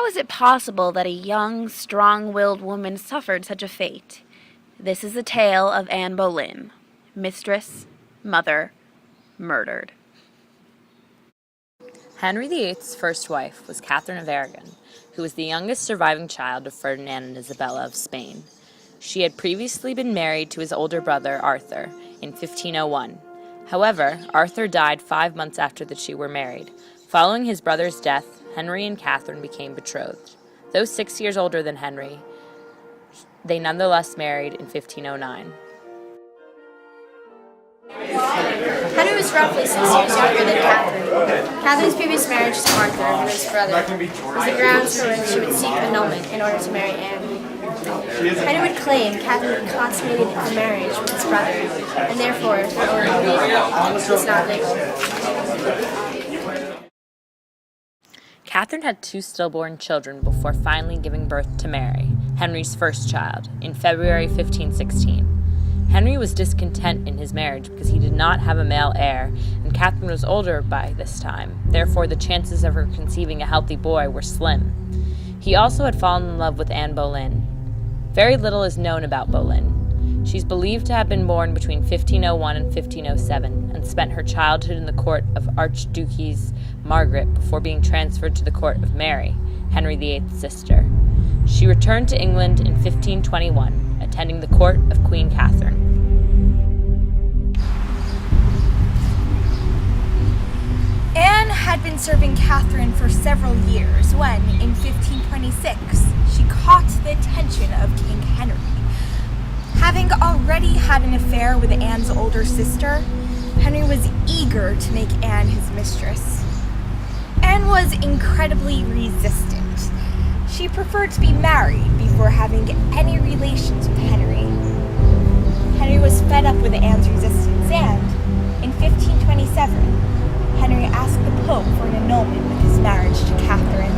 is it possible that a young, strong-willed woman suffered such a fate? This is the tale of Anne Boleyn, mistress, mother, murdered. Henry VIII's first wife was Catherine of Aragon, who was the youngest surviving child of Ferdinand and Isabella of Spain. She had previously been married to his older brother, Arthur, in 1501. However, Arthur died 5 months after the two were married. Following his brother's death, Henry and Catherine became betrothed. Though 6 years older than Henry, they nonetheless married in 1509. Henry was roughly 6 years younger than Catherine. Catherine's previous marriage to Arthur, Henry's brother, was the grounds for which she would seek annulment in order to marry Anne. Henry would claim Catherine consummated the marriage with his brother, and therefore her union was not legal. Catherine had 2 stillborn children before finally giving birth to Mary, Henry's first child, in February 1516. Henry was discontent in his marriage because he did not have a male heir, and Catherine was older by this time. Therefore, the chances of her conceiving a healthy boy were slim. He also had fallen in love with Anne Boleyn. Very little is known about Boleyn. She's believed to have been born between 1501 and 1507 and spent her childhood in the court of Archduchess Margaret before being transferred to the court of Mary, Henry VIII's sister. She returned to England in 1521, attending the court of Queen Catherine. Anne had been serving Catherine for several years when, in 1526, she caught the attention of King Henry. Having already had an affair with Anne's older sister, Henry was eager to make Anne his mistress. Anne was incredibly resistant. She preferred to be married before having any relations with Henry. Henry was fed up with Anne's resistance and, in 1527, Henry asked the Pope for an annulment of his marriage to Catherine.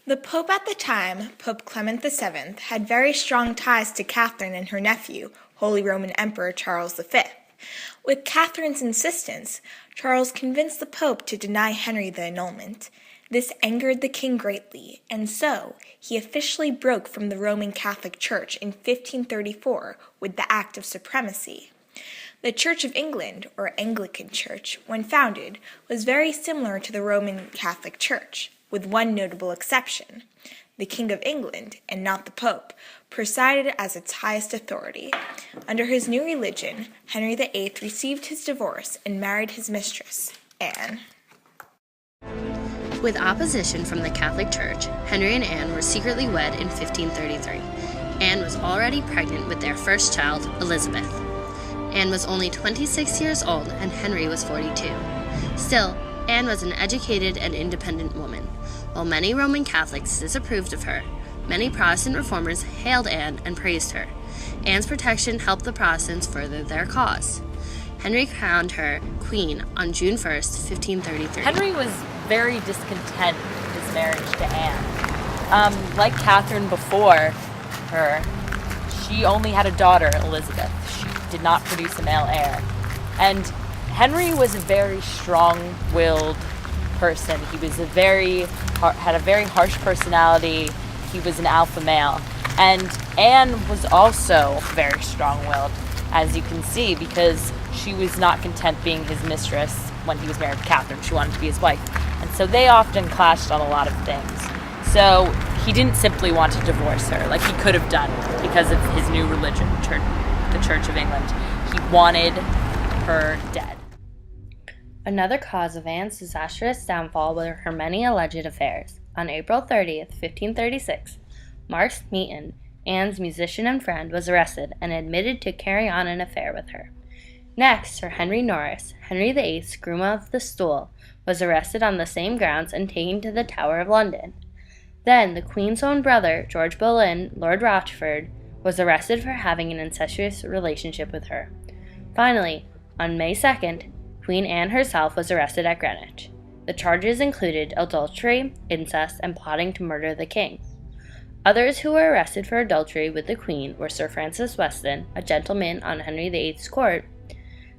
The Pope at the time, Pope Clement VII, had very strong ties to Catherine and her nephew, Holy Roman Emperor Charles V. With Catherine's insistence, Charles convinced the Pope to deny Henry the annulment. This angered the king greatly, and so he officially broke from the Roman Catholic Church in 1534 with the Act of Supremacy. The Church of England, or Anglican Church, when founded, was very similar to the Roman Catholic Church, with one notable exception. The King of England, and not the Pope, presided as its highest authority. Under his new religion, Henry VIII received his divorce and married his mistress, Anne. With opposition from the Catholic Church, Henry and Anne were secretly wed in 1533. Anne was already pregnant with their first child, Elizabeth. Anne was only 26 years old and Henry was 42. Still, Anne was an educated and independent woman. While many Roman Catholics disapproved of her, many Protestant reformers hailed Anne and praised her. Anne's protection helped the Protestants further their cause. Henry crowned her queen on June 1st, 1533. Henry was very discontent with his marriage to Anne. Like Catherine before her, she only had a daughter, Elizabeth. She did not produce a male heir. And Henry was a very strong-willed person. He was had a very harsh personality. He was an alpha male. And Anne was also very strong-willed, as you can see, because she was not content being his mistress when he was married to Catherine. She wanted to be his wife. And so they often clashed on a lot of things. So he didn't simply want to divorce her like he could have done because of his new religion, the Church of England. He wanted her dead. Another cause of Anne's disastrous downfall were her many alleged affairs. On April 30th, 1536, Mark Smeaton, Anne's musician and friend, was arrested and admitted to carry on an affair with her. Next, Sir Henry Norris, Henry VIII's groom of the stool, was arrested on the same grounds and taken to the Tower of London. Then, the Queen's own brother, George Boleyn, Lord Rochford, was arrested for having an incestuous relationship with her. Finally, on May 2nd, Queen Anne herself was arrested at Greenwich. The charges included adultery, incest, and plotting to murder the king. Others who were arrested for adultery with the Queen were Sir Francis Weston, a gentleman on Henry VIII's court,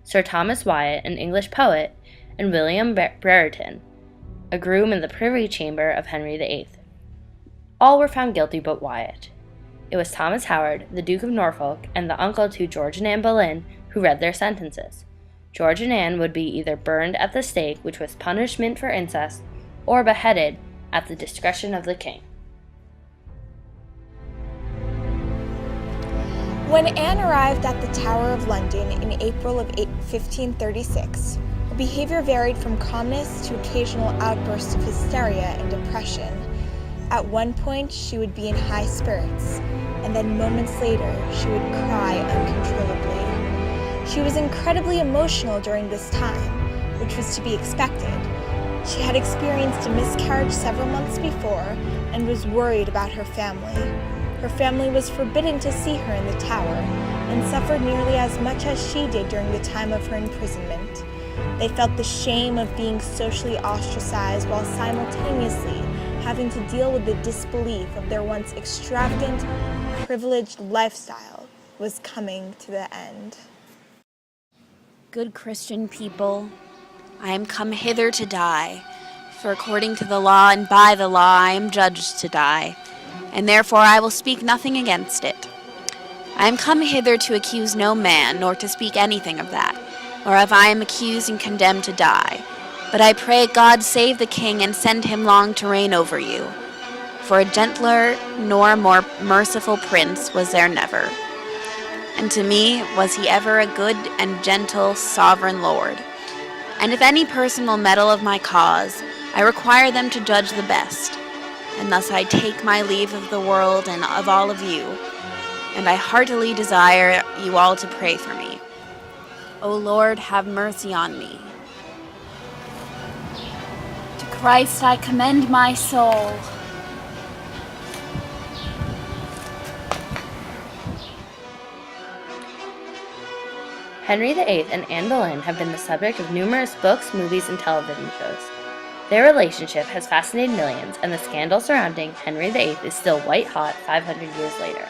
Sir Thomas Wyatt, an English poet, and William Brereton, a groom in the privy chamber of Henry VIII. All were found guilty but Wyatt. It was Thomas Howard, the Duke of Norfolk, and the uncle to George and Anne Boleyn who read their sentences. George and Anne would be either burned at the stake, which was punishment for incest, or beheaded at the discretion of the king. When Anne arrived at the Tower of London in April of 1536, her behavior varied from calmness to occasional outbursts of hysteria and depression. At one point, she would be in high spirits, and then moments later, she would cry uncontrollably. She was incredibly emotional during this time, which was to be expected. She had experienced a miscarriage several months before and was worried about her family. Her family was forbidden to see her in the Tower and suffered nearly as much as she did during the time of her imprisonment. They felt the shame of being socially ostracized while simultaneously having to deal with the disbelief of their once extravagant, privileged lifestyle was coming to the end. Good Christian people, I am come hither to die, for according to the law and by the law I am judged to die, and therefore I will speak nothing against it. I am come hither to accuse no man, nor to speak anything of that, whereof I am accused and condemned to die. But I pray God save the king and send him long to reign over you. For a gentler nor more merciful prince was there never. And to me was he ever a good and gentle sovereign lord. And if any person will meddle of my cause, I require them to judge the best. And thus I take my leave of the world and of all of you, and I heartily desire you all to pray for me. O Lord, have mercy on me. To Christ I commend my soul. Henry VIII and Anne Boleyn have been the subject of numerous books, movies, and television shows. Their relationship has fascinated millions, and the scandal surrounding Henry VIII is still white hot 500 years later.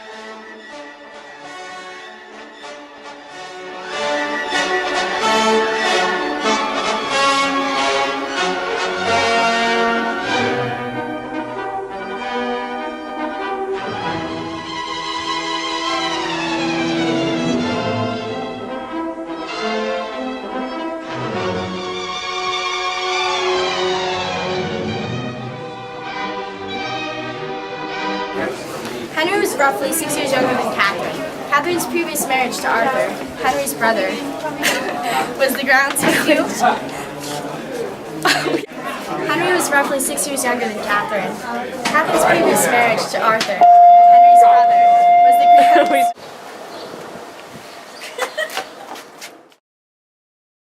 Henry was roughly 6 years younger than Catherine. Catherine's previous marriage to Arthur, Henry's brother, was the grounds for Henry was roughly 6 years younger than Catherine. Catherine's previous marriage to Arthur,